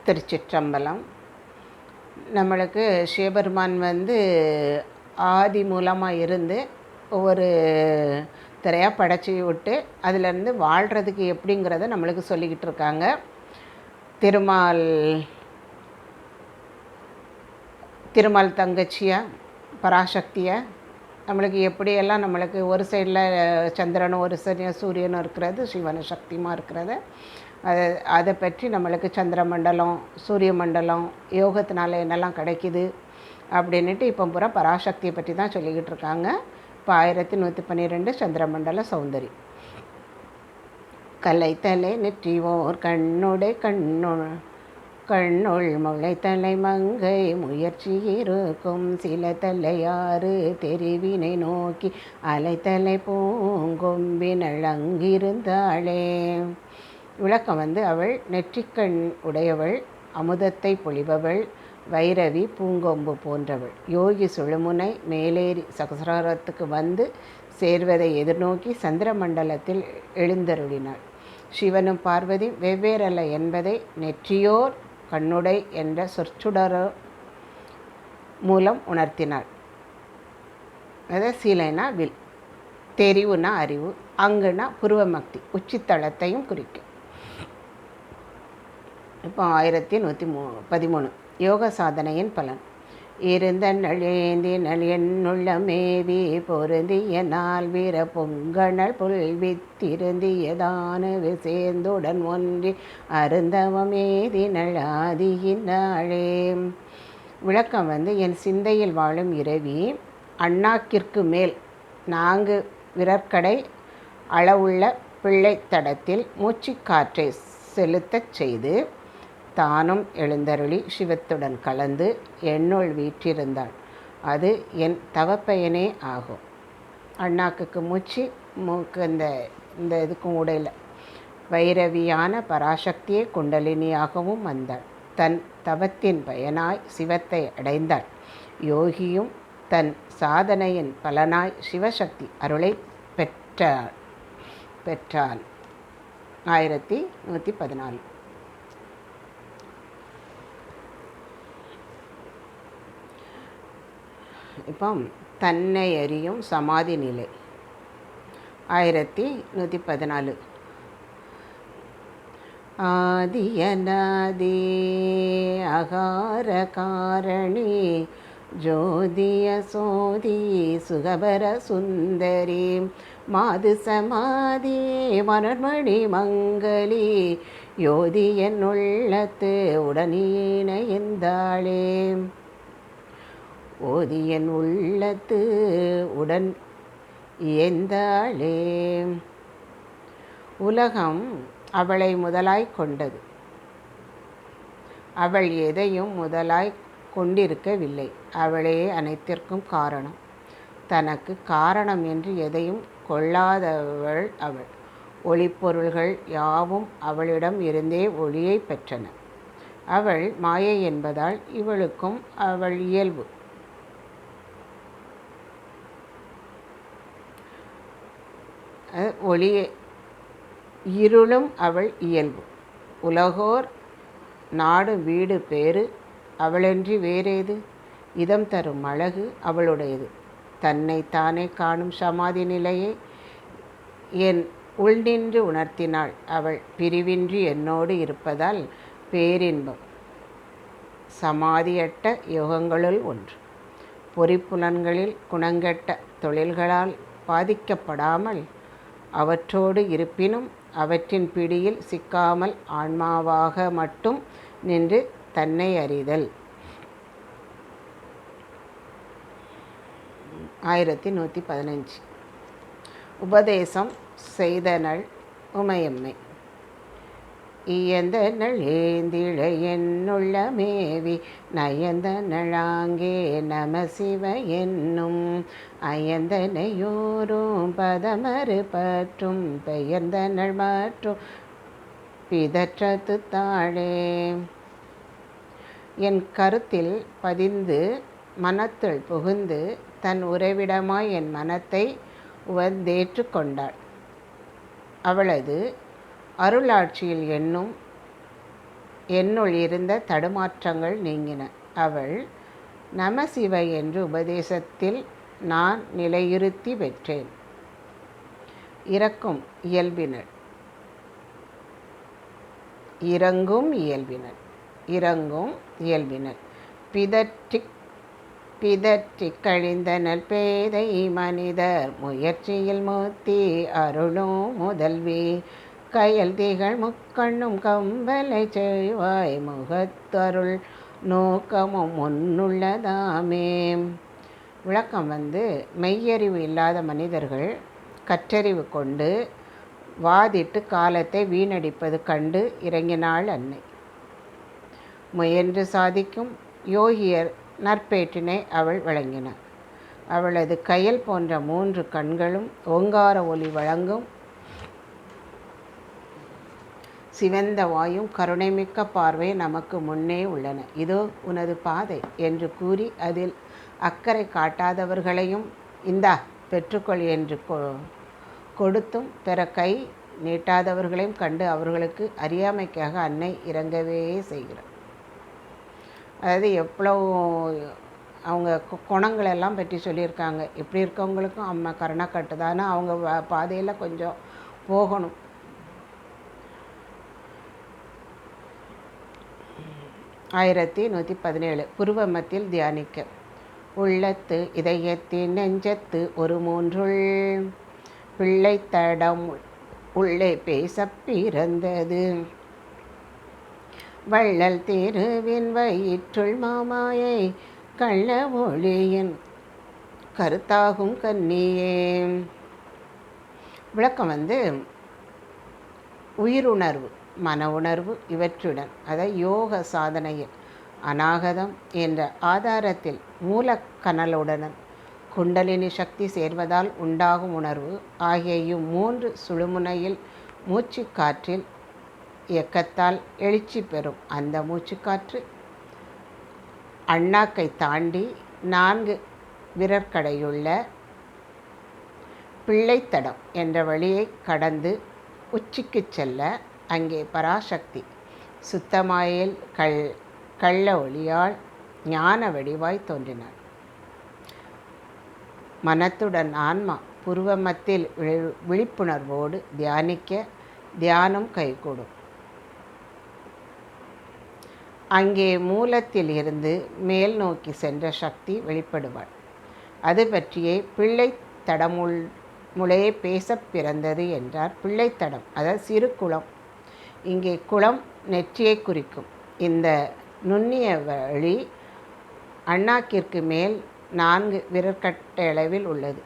திருச்சிற்றம்பலம். நம்மளுக்கு சிவபெருமான் ஆதி மூலமாக இருந்து ஒவ்வொரு திரையாக படைச்சி விட்டு அதிலேருந்து வாழ்கிறதுக்கு எப்படிங்கிறத நம்மளுக்கு சொல்லிக்கிட்டு இருக்காங்க. திருமால் தங்கச்சியாக பராசக்தியாக நம்மளுக்கு எப்படியெல்லாம் நம்மளுக்கு ஒரு சைடில் சந்திரனும் ஒரு சைடில் சூரியனும் இருக்கிறது, சிவன சக்தியுமாக இருக்கிறது. அதை பற்றி நம்மளுக்கு சந்திரமண்டலம் சூரிய மண்டலம் யோகத்தினால என்னெல்லாம் கிடைக்கிது அப்படின்ட்டு இப்போ பூரா பராசக்தியை பற்றி தான் சொல்லிக்கிட்டு இருக்காங்க. இப்போ 1112 சந்திரமண்டல சௌந்தரி. கலைத்தலை நெற்றிவோர் கண்ணுள் முளைத்தலை மங்கை முயற்சி இருக்கும் சில தலையாறு தெரிவினை நோக்கி அலைத்தலை பூங்கொம்பினள் அங்கிருந்தாளே. விளக்கம் அவள் நெற்றிக்கண் உடையவள், அமுதத்தை பொழிபவள், வைரவி, பூங்கொம்பு போன்றவள். யோகி சுழுமுனை மேலேறி சகசிராரத்துக்கு சேர்வதை எதிர்நோக்கி சந்திரமண்டலத்தில் எழுந்தருளினாள். சிவனும் பார்வதி வெவ்வேறல்ல என்பதை நெற்றியோர் கண்ணுடை என்ற சொற்சுடர மூலம் உணர்த்தினாள். சீலைனா வில், தெரிவுனா அறிவு, அங்குனா புருவமக்தி உச்சித்தளத்தையும் குறிக்கும். இப்போ 1113 யோக சாதனையின் பலன். இருந்த நழேந்தினள் என்னுள்ள மேவி பொருந்திய நாள் வீர பொங்கணல் புல்வித்திருந்தியதான சேர்ந்துடன் ஒன்றி அருந்தவமேதினள் ஆதியினாளே. விளக்கம் என் சிந்தையில் வாழும் இரவி அண்ணாக்கிற்கு மேல் 4 விரற்கடை அளவுள்ள பிள்ளைத்தடத்தில் மூச்சுக்காற்றை செலுத்தச் செய்து தானும் எழுந்தருளி சிவத்துடன் கலந்து என்னுள் வீற்றிருந்தாள். அது என் தவப்பயனே ஆகும். அண்ணாக்குக்கு மூச்சு, மூக்கு இந்த இதுக்கும் உடையில் வைரவியான பராசக்தியை குண்டலினியாகவும் வந்தாள். தன் தவத்தின் பயனாய் சிவத்தை அடைந்தாள். யோகியும் தன் சாதனையின் பலனாய் சிவசக்தி அருளை பெற்றான். 1114. இப்போ தன்னை அறியும் சமாதி நிலை. 1114. ஆதியநாதி அகார காரணி ஜோதிய சோதி சுகபர சுந்தரி மாது சமாதி மனர்மணி மங்களி யோதி என் உள்ளத்து உடனீனைந்தாளே. ஓதியன் உள்ளத்து உடன் இயந்தாளே. உலகம் அவளை முதலாய் கொண்டது. அவள் எதையும் முதலாய் கொண்டிருக்கவில்லை. அவளே அனைத்திற்கும் காரணம். தனக்கு காரணம் என்று எதையும் கொள்ளாதவள் அவள். ஒளிப்பொருள்கள் யாவும் அவளிடம் இருந்தே ஒளியை பெற்றன. அவள் மாயை என்பதால் இவளுக்கும் அவள் இயல்பு. ஒளியே இருளும் அவள் இயல்பு. உலகோர் நாடு வீடு பேறு அவளன்றி வேறேது? இதம் தரும் அழகு அவளுடையது. தன்னை தானே காணும் சமாதி நிலையை என் உள்நின்று உணர்த்தினாள். அவள் பிரிவின்றி என்னோடு இருப்பதால் பேரின்பம். சமாதியட்ட யோகங்களுள் ஒன்று. பொறிப்புலன்களில் குணங்கெட்ட தொழில்களால் பாதிக்கப்படாமல் அவற்றோடு இருப்பினும் அவற்றின் பிடியில் சிக்காமல் ஆன்மாவாக மட்டும் நின்று தன்னை அறிதல். 1115. உபதேசம் செய்தனள் உமையம்மை. இயந்த நழேந்திழ என்னுள்ள மேவி நயந்த நழாங்கே நம சிவ என்னும் அயந்தனையோரும் பதமறு பற்றும் பெயர்ந்தனள் மற்றும் பிதற்றத்து தாழே. என் கருத்தில் பதிந்து மனத்துள் புகுந்து தன் உறைவிடமாய் என் மனத்தை உவந்தேற்று கொண்டாள். அவளது அருளாட்சியில் எண்ணும் என்னுள் இருந்த தடுமாற்றங்கள் நீங்கின. அவள் நமசிவ என்று உபதேசத்தில் நான் நிலையுறுத்தி பெற்றேன். இறங்கும் இயல்பினர் பிதற்றி கழிந்தனல் பேதை மனிதர் முயற்சியில் மூத்தி அருளும் முதல்வி கயல் திகழ் முக்கண்ணும் கம்பலை செய்வாய் முகத்தருள் நோக்கமும் முன்னுள்ளதாமே. விளக்கம் மெய்யறிவு இல்லாத மனிதர்கள் கற்றறிவு கொண்டு வாதிட்டு காலத்தை வீணடிப்பது கண்டு இறங்கினாள் அன்னை. முயன்று சாதிக்கும் யோகியர் நற்பேற்றினை அவள் வழங்கினார். அவளது கயல் போன்ற 3 கண்களும் ஓங்கார ஒலி வழங்கும் சிவந்த வாயும் கருணைமிக்க பார்வை நமக்கு முன்னே உள்ளன. இதோ உனது பாதை என்று கூறி அதில் அக்கறை காட்டாதவர்களையும் இந்தா பெற்றுக்கொள் என்று கொடுத்தும் பிற கை நீட்டாதவர்களையும் கண்டு அவர்களுக்கு அறியாமைக்காக அன்னை இறங்கவே செய்கிறார். அதாவது எவ்வளோ அவங்க குணங்களெல்லாம் பற்றி சொல்லியிருக்காங்க. இப்படி இருக்கவங்களுக்கும் அம்மா கருணை கட்டுதானா அவங்க பாதையில் கொஞ்சம் போகணும். ஆயிரத்தி 117 புருவமத்தில் தியானிக்க. உள்ளத்து இதயத்தின் நெஞ்சத்து ஒரு 3 பிள்ளைத்தடம் உள்ளே பேச பிறந்தது. வள்ளல் திருவின் வயிற்றுள் மாமாயை கள்ள ஒளியின் கருத்தாகும் கன்னியே. விளக்கம் உயிருணர்வு, மன உணர்வு இவற்றுடன், அதாவது யோக சாதனையில் அநாகதம் என்ற ஆதாரத்தில் மூலக்கனலுடன் குண்டலினி சக்தி சேர்வதால் உண்டாகும் உணர்வு ஆகிய 3 சுழுமுனையில் மூச்சுக்காற்றில் இயக்கத்தால் எழுச்சி பெறும் அந்த மூச்சுக்காற்று அண்ணாக்கை தாண்டி 4 விரற்கடையுள்ள பிள்ளைத்தடம் என்ற வழியை கடந்து உச்சிக்கு செல்ல அங்கே பராசக்தி சுத்தமாயில் கள்ள ஒளியால் ஞான வடிவாய் தோன்றினார். மனத்துடன் ஆன்மா புருவமத்தில் விழிப்புணர்வோடு தியானிக்க தியானம் கைகூடும். அங்கே மூலத்தில் இருந்து மேல் நோக்கி சென்ற சக்தி வெளிப்படுவாள். அது பற்றியே பிள்ளைத்தடமுளே பேச பிறந்தது என்றார். பிள்ளைத்தடம் அதாவது சிறு குளம். இங்கே குளம் நெற்றியை குறிக்கும். இந்த நுண்ணிய வழி அண்ணாக்கிற்கு மேல் 4 விரற்கட்டை அளவில் உள்ளது.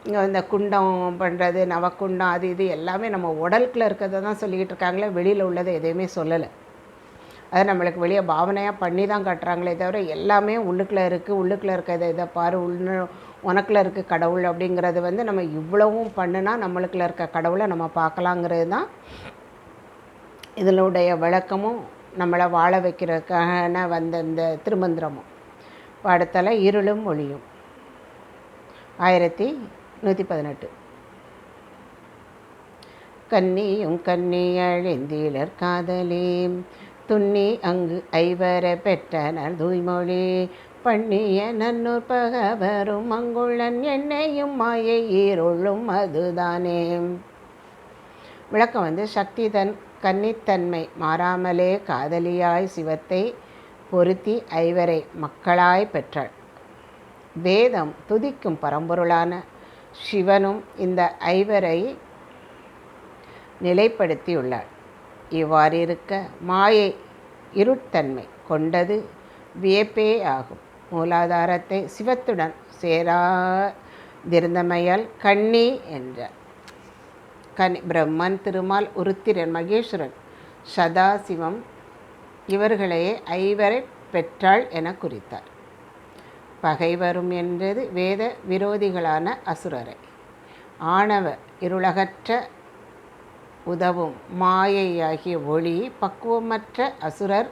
இங்கே இந்த குண்டம் பண்ணுறது, நவக்குண்டம், அது இது எல்லாமே நம்ம உடலுக்குள்ளே இருக்கிறத தான் சொல்லிக்கிட்டு இருக்காங்களே, வெளியில் உள்ளதை எதையுமே சொல்லலை. அதை நம்மளுக்கு வெளியே பாவனையாக பண்ணி தான் காட்டுறாங்களே தவிர எல்லாமே உள்ளுக்குள்ளே இருக்குது. உள்ளுக்குள்ளே இருக்கிறத இதை பாரு, உனக்குள்ளே இருக்குது கடவுள் அப்படிங்கிறது நம்ம இவ்வளவும் பண்ணுனா நம்மளுக்குள்ளே இருக்க கடவுளை நம்ம பார்க்கலாங்கிறது தான் இதனுடைய விளக்கமும் நம்மளை வாழ வைக்கிறதுக்கான இந்த திருமந்திரமும். பாடத்தலை இருளும் ஒளியும். 1118 கன்னியும் கன்னியழிந்தீழற் காதலே துண்ணி அங்கு ஐவர பெற்றனர் தூய்மொழி பண்ணிய நன்னூர் பகவரும் அங்குள்ளன் எண்ணெயும் மாயை ஈருள்ளும் அதுதானே. விளக்கம் சக்தி தன் கன்னித்தன்மை மாறாமலே காதலியாய் சிவத்தை பொருத்தி ஐவரை மக்களாய் பெற்றாள். வேதம் துதிக்கும் பரம்பொருளான சிவனும் இந்த ஐவரை நிலைப்படுத்தியுள்ளாள். இவ்வாறு இருக்க மாயை இருட்தன்மை கொண்டது வியப்பே ஆகும். மூலாதாரத்தை சிவத்துடன் சேராதிருந்தமையால் கன்னி என்றார். பிரம்மன், திருமால், உருத்திரன், மகேஸ்வரன், சதாசிவம் இவர்களையே ஐவரை பெற்றாள் என குறித்தார். பகை வரும் என்றது வேத விரோதிகளான அசுரரை. ஆணவ இருளகற்ற உதவும் மாயையாகிய ஒளி பக்குவமற்ற அசுரர்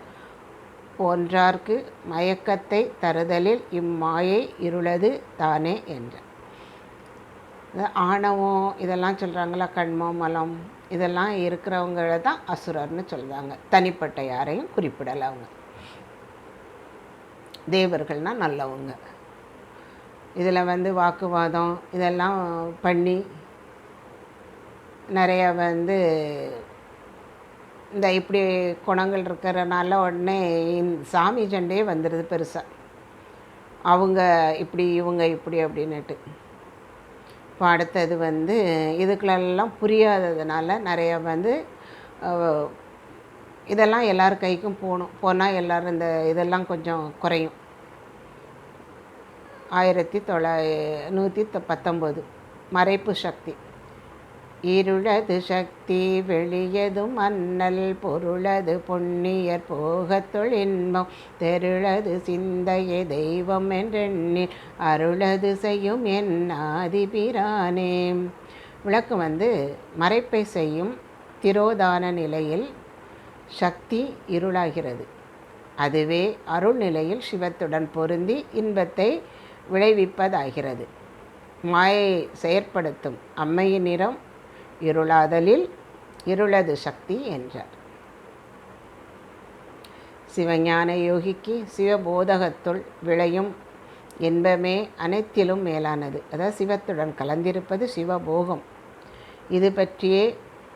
போன்றார்க்கு மயக்கத்தை தருதலில் இம்மாயை இருளது தானே என்றார். ஆணவம் இதெல்லாம் சொல்கிறாங்களா, கண்மம், மலம், இதெல்லாம் இருக்கிறவங்கள தான் அசுரர்னு சொல்லுவாங்க. தனிப்பட்ட யாரையும் குறிப்பிடலை. அவங்க தேவர்கள்னால் நல்லவங்க. இதில் வாக்குவாதம் இதெல்லாம் பண்ணி நிறையா இந்த இப்படி குணங்கள் இருக்கிறனால உடனே சாமி சண்டையே வந்துடுது பெருசாக. அவங்க இப்படி இவங்க இப்படி அப்படின்னுட்டு. இப்போ அடுத்தது இதுக்குள்ளெல்லாம் புரியாததுனால நிறையா இதெல்லாம் எல்லார் கைக்கும் போனால் எல்லோரும் இந்த இதெல்லாம் கொஞ்சம் குறையும். 1919 மறைப்பு சக்தி. இருளது சக்தி வெளியதும் அண்ணல் பொருளது பொன்னியர் போகத்தொள் இன்பம் தெருளது சிந்தையே தெய்வம் என்றெண்ணி அருளது செய்யும் என் ஆதிபிரானே. விளக்கு மறைப்பை செய்யும் திரோதான நிலையில் சக்தி இருளாகிறது. அதுவே அருள் நிலையில் சிவத்துடன் பொருந்தி இன்பத்தை விளைவிப்பதாகிறது. மாயை செயற்படுத்தும் அம்மையின் நிறம் இருளாதலில் இருளது சக்தி என்றார். சிவஞான யோகிக்கு சிவபோதகத்துள் விளையும் இன்பமே அனைத்திலும் மேலானது. அதாவது சிவத்துடன் கலந்திருப்பது சிவபோகம். இது பற்றியே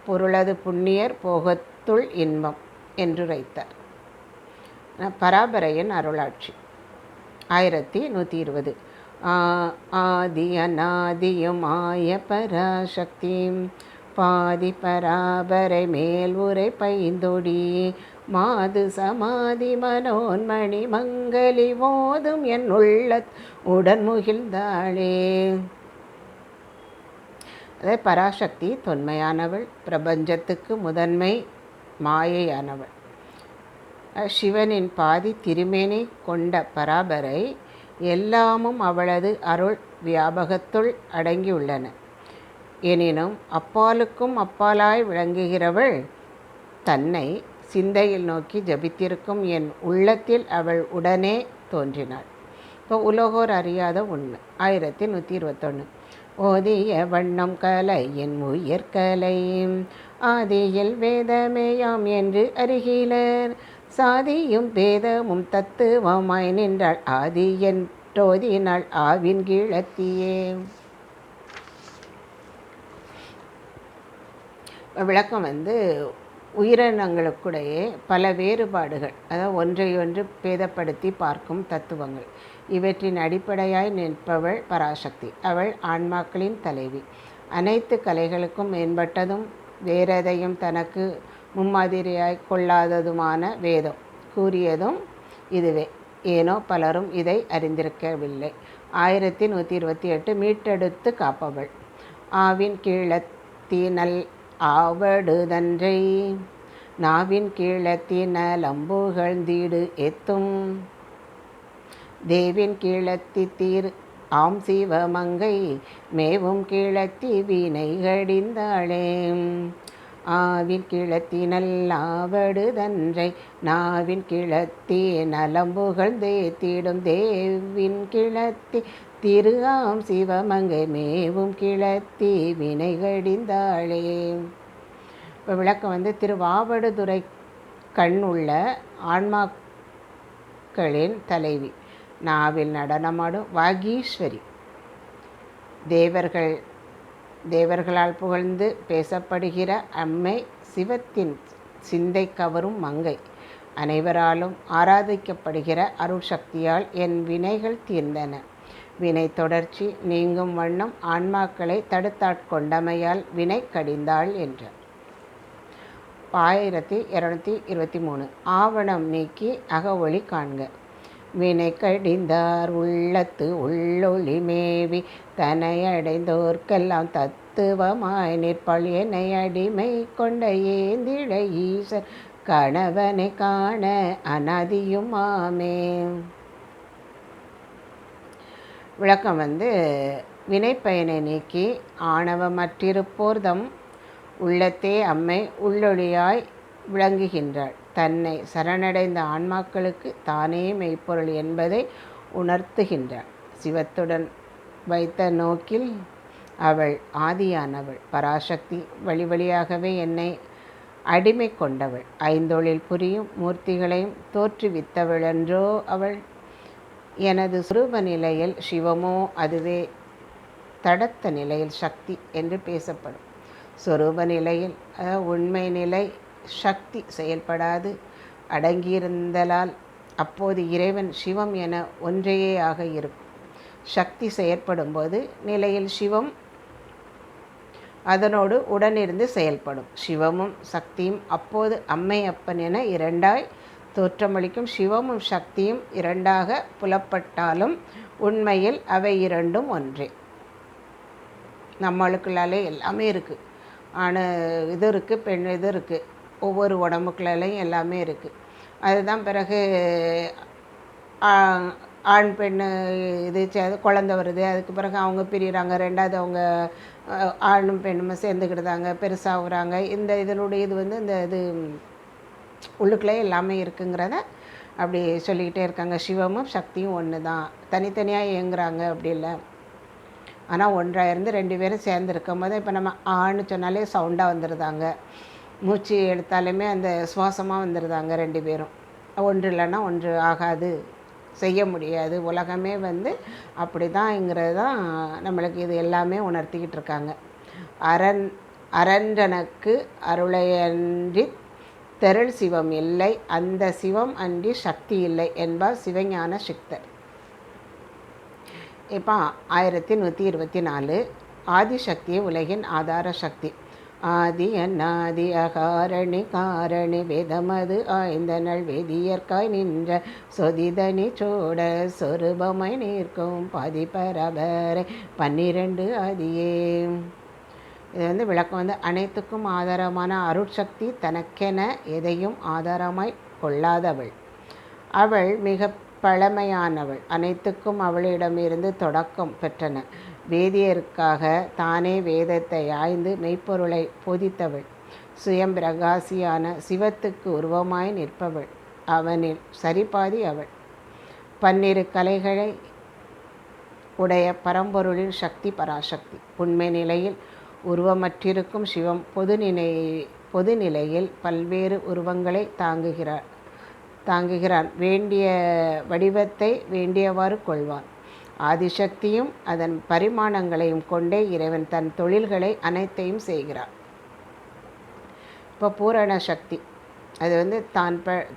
பொருளது புண்ணியர் போகத்துள் இன்பம் என்று உரைத்தார். பராபரையின் அருளாட்சி 1120. ஆதி அநாதியுமாய பராசக்தி பாதி பராபரை மேல் உரை பைந்தொடி மாது சமாதி மனோன்மணி மங்கலி ஓதும் என் உள்ள உடன்முகிழ்ந்தாளே. அதே பராசக்தி தொன்மையானவள், பிரபஞ்சத்துக்கு முதன்மை மாயையானவள். சிவனின் பாதி திருமேனி கொண்ட பராபரை எல்லாமும் அவளது அருள் வியாபகத்துள் அடங்கியுள்ளன. எனினும் அப்பாலுக்கும் அப்பாலாய் விளங்குகிறவள் தன்னை சிந்தையில் நோக்கி ஜபித்திருக்கும் என் உள்ளத்தில் அவள் உடனே தோன்றினாள். இப்போ உலகோர் அறியாத உண்மை. 1121. ஓதிய வண்ணம் கலை என் உயர்கலை ஆதியில் வேதமேயாம் என்று அறிகிலர் சாதியும் பேதமும் தத்துவமாய் நின்றாள் ஆதி என்றோதினாள் ஆவின் கீழத்தியே. விளக்கம் உயிரினங்களுக்குடையே பல வேறுபாடுகள், அதாவது ஒன்றையொன்று பேதப்படுத்தி பார்க்கும் தத்துவங்கள், இவற்றின் அடிப்படையாய் நிற்பவள் பராசக்தி. அவள் ஆன்மாக்களின் தலைவி. அனைத்து கலைகளுக்கும் மேம்பட்டதும் வேறெதையும் தனக்கு மும்மாதிரியாய் கொள்ளாததுமான வேதம் கூறியதும் இதுவே. ஏனோ பலரும் இதை அறிந்திருக்கவில்லை. 1128. மீட்டெடுத்து காப்பவள். ஆவின் கீழத்தினல் ஆவடுதன்றை நாவின் கீழத்தினல் அம்புகழ்ந்தீடு எத்தும் தேவின் கீழத்தி தீர் ஆம் சிவமங்கை மேவும் கீழத்தி வீணை கடிந்தாளே. ஆவின் கிழத்தினல் ஆவடுதன்றை நாவின் கிழத்தி நலம்புகள் தேத்திடும் தேவின் கிழத்தி திரு ஆம் சிவமங்கை மேவும் கிழத்தி வினை கடிந்தாளே. இப்போ விளக்கம் திருவாவடுதுறை கண் உள்ள ஆன்மாக்களின் தலைவி, நாவில் நடனமாடும் வாகீஸ்வரி, தேவர்களால் புகழ்ந்து பேசப்படுகிற அம்மை, சிவத்தின் சிந்தை கவரும் மங்கை, அனைவராலும் ஆராதிக்கப்படுகிற அருள் சக்தியால் என் வினைகள் தீர்ந்தன. வினை தொடர்ச்சி நீங்கும் வண்ணம் ஆன்மாக்களை தடுத்தாட்கொண்டமையால் வினை கடிந்தாள் என்றார். 1223. ஆவணம் நீக்கி அகவொளி காண்க. வினை கடிந்தார் உள்ளத்து உள்ளொளி மேவி தனையடைந்தோர்க்கெல்லாம் தத்துவமாய் நிற்பாள் என்னை அடிமை கொண்ட ஏந்திழ ஈசர் கணவனை காண அனாதியும் ஆமே. விளக்கம் வினைப்பயனை நீக்கி ஆணவமற்றிருப்போர்தம் உள்ளத்தே அம்மை உள்ளொளியாய் விளங்குகின்றாள். தன்னை சரணடைந்த ஆன்மாக்களுக்கு தானே மெய்ப்பொருள் என்பதை உணர்த்துகின்றாள். சிவத்துடன் வைத்த நோக்கில் அவள் ஆதியானவள், பராசக்தி வழி வழியாகவே என்னை அடிமை கொண்டவள், ஐந்தொழில் புரியும் மூர்த்திகளையும் தோற்றுவித்தவளென்றோ அவள். எனது சுரூப நிலையில் சிவமோ அதுவே தடத்த நிலையில் சக்தி என்று பேசப்படும். சொரூப நிலையில் உண்மை நிலை சக்தி செயல்படாது அடங்கியிருந்தலால் அப்போது இறைவன் சிவம் என ஒன்றையே ஆக இருக்கும். சக்தி செயற்படும் போது நிலையில் சிவம் அதனோடு உடனிருந்து செயல்படும். சிவமும் சக்தியும் அப்போது அம்மை அப்பன் என இரண்டாய் தோற்றமளிக்கும். சிவமும் சக்தியும் இரண்டாக புலப்பட்டாலும் உண்மையில் அவை இரண்டும் ஒன்றே. நம்மளுக்குள்ளாலே எல்லாமே இருக்குது. ஆண் இது இருக்குது, பெண் இது இருக்குது, ஒவ்வொரு உடம்புக்குள்ளாலையும் எல்லாமே இருக்குது. அதுதான் பிறகு ஆண் பெண் இது குழந்த வருது, அதுக்கு பிறகு அவங்க பிரிகிறாங்க, ரெண்டாவது அவங்க ஆணும் பெண்ணுமே சேர்ந்துக்கிடுதாங்க, பெருசாகுறாங்க. இந்த இதனுடைய இது இந்த இது உள்ளுக்குள்ளே எல்லாமே இருக்குங்கிறத அப்படி சொல்லிக்கிட்டே இருக்காங்க. சிவமும் சக்தியும் ஒன்று தான், தனித்தனியாக இயங்குறாங்க அப்படி இல்லை. ஆனால் ஒன்றாக இருந்து ரெண்டு பேரும் சேர்ந்துருக்கும் போது இப்போ நம்ம ஆன்னு சொன்னாலே சவுண்டாக வந்துடுதாங்க, மூச்சு எடுத்தாலுமே அந்த சுவாசமாக வந்துடுதாங்க. ரெண்டு பேரும் ஒன்று இல்லைன்னா ஒன்று ஆகாது, செய்ய முடியாது. உலகமே அப்படி தான்ங்கிறது தான் நம்மளுக்கு இது எல்லாமே உணர்த்திக்கிட்டு இருக்காங்க. அரன்றனுக்கு அருளையன்றி தெருள் சிவம் இல்லை, அந்த சிவம் அன்றி சக்தி இல்லை என்பார் சிவஞான சித்தர். இப்போ 1124 ஆதிசக்தியே உலகின் ஆதார சக்தி. ஆதி அநாதி அகாரணி காரணி வேதமது ஆய்ந்தனள் வேதியற்காய் நின்ற சொதிதனி சோட சொரூபமாய் நிற்கும் பதிபரபரை 12 ஆதியே. இது விளக்கம் அனைத்துக்கும் ஆதாரமான அருட்சக்தி தனக்கென எதையும் ஆதாரமாய் கொள்ளாதவள். அவள் மிக பழமையானவள். அனைத்துக்கும் அவளிடமிருந்து தொடக்கம் பெற்றன. வேதியருக்காக தானே வேதத்தை ஆய்ந்து மெய்ப்பொருளை போதித்தவள். சுயம் பிரகாசியான சிவத்துக்கு உருவமாய் நிற்பவள். அவனில் சரிபாதி அவள். 12 கலைகளை உடைய பரம்பொருளின் சக்தி பராசக்தி. உண்மை நிலையில் உருவமற்றிருக்கும் சிவம் பொது நிலையில் பல்வேறு உருவங்களை தாங்குகிறான். வேண்டிய வடிவத்தை வேண்டியவாறு கொள்வான். ஆதிசக்தியும் அதன் பரிமாணங்களையும் கொண்டே இறைவன் தன் தொழில்களை அனைத்தையும் செய்கிறான். இப்போ பூரண சக்தி அது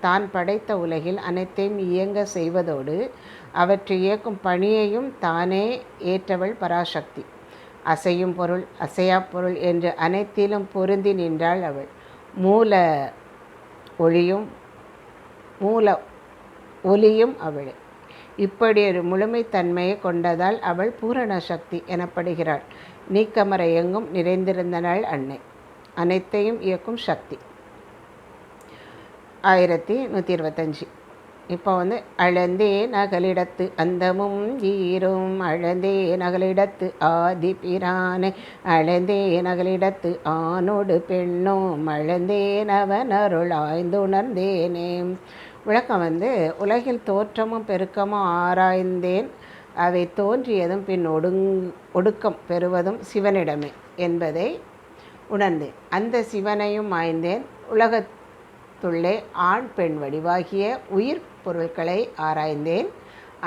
தான் படைத்த உலகில் அனைத்தையும் இயங்க செய்வதோடு அவற்றை இயக்கும் பணியையும் தானே ஏற்றவள் பராசக்தி. அசையும் பொருள் அசையா பொருள் என்று அனைத்திலும் பொருந்தி நின்றாள் அவள். மூல ஒலியும் அவளே. இப்படி ஒரு முழுமைத்தன்மையை கொண்டதால் அவள் பூரண சக்தி எனப்படுகிறாள். நீக்கமர எங்கும் நிறைந்திருந்தனாள் அன்னை. அனைத்தையும் இயக்கும் சக்தி. 1125 இப்போ அழந்தே நகலிடத்து அந்தமும் ஈரும் அழந்தே நகலிடத்து ஆதி பிரானை அழந்தே நகலிடத்து ஆணோடு பெண்ணோம் அழந்தே நவனருள் ஆய்ந்துணர்ந்தேனே. விளக்கம் உலகில் தோற்றமும் பெருக்கமும் ஆராய்ந்தேன், அவை தோன்றியதும் பின் ஒடுக்கம் பெறுவதும் சிவனிடமே என்பதை உணர்ந்தேன். அந்த சிவனையும் ஆய்ந்தேன். உலகத்துள்ளே ஆண் பெண் வடிவாகிய உயிர் பொருட்களை ஆராய்ந்தேன்.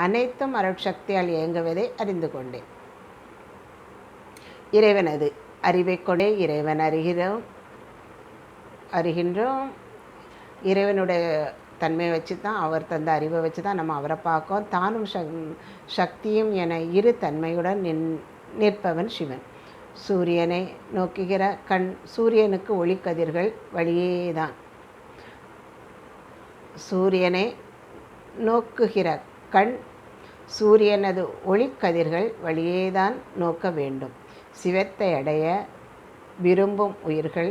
அனைத்தும் அருட்சக்தியால் இயங்குவதை அறிந்து கொண்டேன். இறைவனது அறிவை கொண்டே இறைவன் அறிகின்றோம். இறைவனுடைய தன்மையை வச்சு தான், அவர் தந்த அறிவை வச்சு தான் நம்ம அவரை பார்க்கோம். தானும் சக்தியும் என இரு தன்மையுடன் நிற்பவன் சிவன். சூரியனை நோக்குகிற கண் சூரியனுக்கு ஒளிக்கதிர்கள் வழியேதான். சூரியனை நோக்குகிற கண் சூரியனது ஒளிக்கதிர்கள் வழியேதான் நோக்க வேண்டும். சிவத்தை அடைய விரும்பும் உயிர்கள்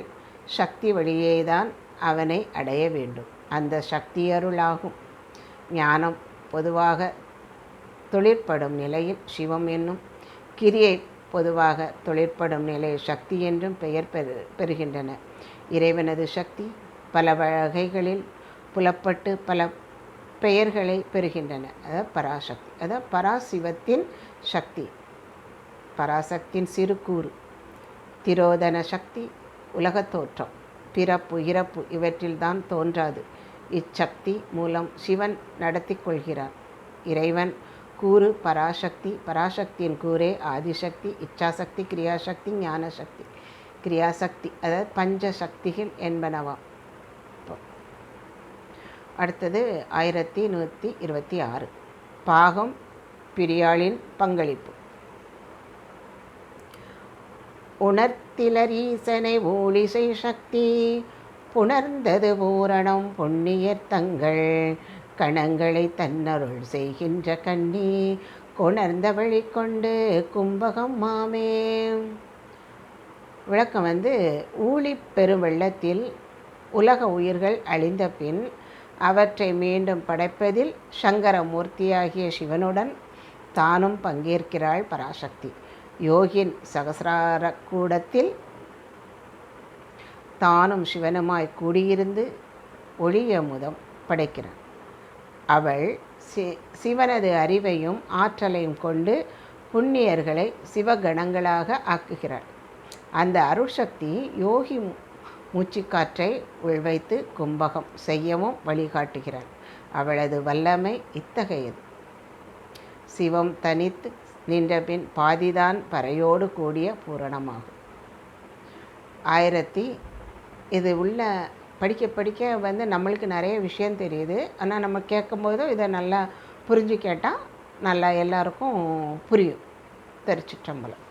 சக்தி வழியேதான் அவனை அடைய வேண்டும். அந்த சக்தியருளாகும். ஞானம் பொதுவாக தொழிற்படும் நிலையில் சிவம் என்னும், கிரியை பொதுவாக தொழிற்படும் நிலையில் சக்தி என்றும் பெயர் பெறுகின்றன. இறைவனது சக்தி பல வகைகளில் புலப்பட்டு பல பெயர்களை பெறுகின்றன. அதாவது பராசக்தி, அதாவது பராசிவத்தின் சக்தி. பராசக்தியின் சிறு கூறு. திரோதன சக்தி உலகத் தோற்றம், பிறப்பு இறப்பு இவற்றில்தான் தோன்றாது. இச்சக்தி மூலம் சிவன் நடத்தி கொள்கிறார். இறைவன் கூறு பராசக்தி, பராசக்தியின் கூறே ஆதிசக்தி, இச்சாசக்தி, கிரியாசக்தி, ஞானசக்தி. கிரியாசக்தி அதாவது பஞ்சசக்திகள் என்பனவாம். அடுத்தது 1126 பாகம் பிரியாளின் பங்களிப்பு. உணர்த்திலர் ஈசனை ஊழிசை சக்தி, புணர்ந்தது பூரணம் புண்ணியர் தங்கள் கணங்களை தன்னருள் செய்கின்ற கண்ணி, கொணர்ந்த வழி கொண்டு கும்பகம் மாமே. விளக்கம் ஊழி பெருவெள்ளத்தில் உலக உயிர்கள் அழிந்த பின் அவற்றை மீண்டும் படைப்பதில் சங்கரமூர்த்தியாகிய சிவனுடன் தானும் பங்கேற்கிறாள் பராசக்தி. யோகின் சகசிரார கூடத்தில் தானும் சிவனுமாய் கூடியிருந்து ஒளியமுதம் படைக்கிறாள். அவள் சிவனது அறிவையும் ஆற்றலையும் கொண்டு புண்ணியர்களை சிவகணங்களாக ஆக்குகிறாள். அந்த அருட்சக்தி யோகி மூச்சுக்காற்றை உள்வைத்து கும்பகம் செய்யவும் வழிகாட்டுகிறாள். அவளது வல்லமை இத்தகையது. சிவம் தனித்து நின்றபின் பாதிதான் பறையோடு கூடிய பூரணமாகும். இது உள்ள படிக்க படிக்க நம்மளுக்கு நிறைய விஷயம் தெரியுது. ஆனால் நம்ம கேட்கும்போதும் இதை நல்லா புரிஞ்சு கேட்டால் நல்லா எல்லாருக்கும் புரியும். திருச்சிற்றம்பலம்.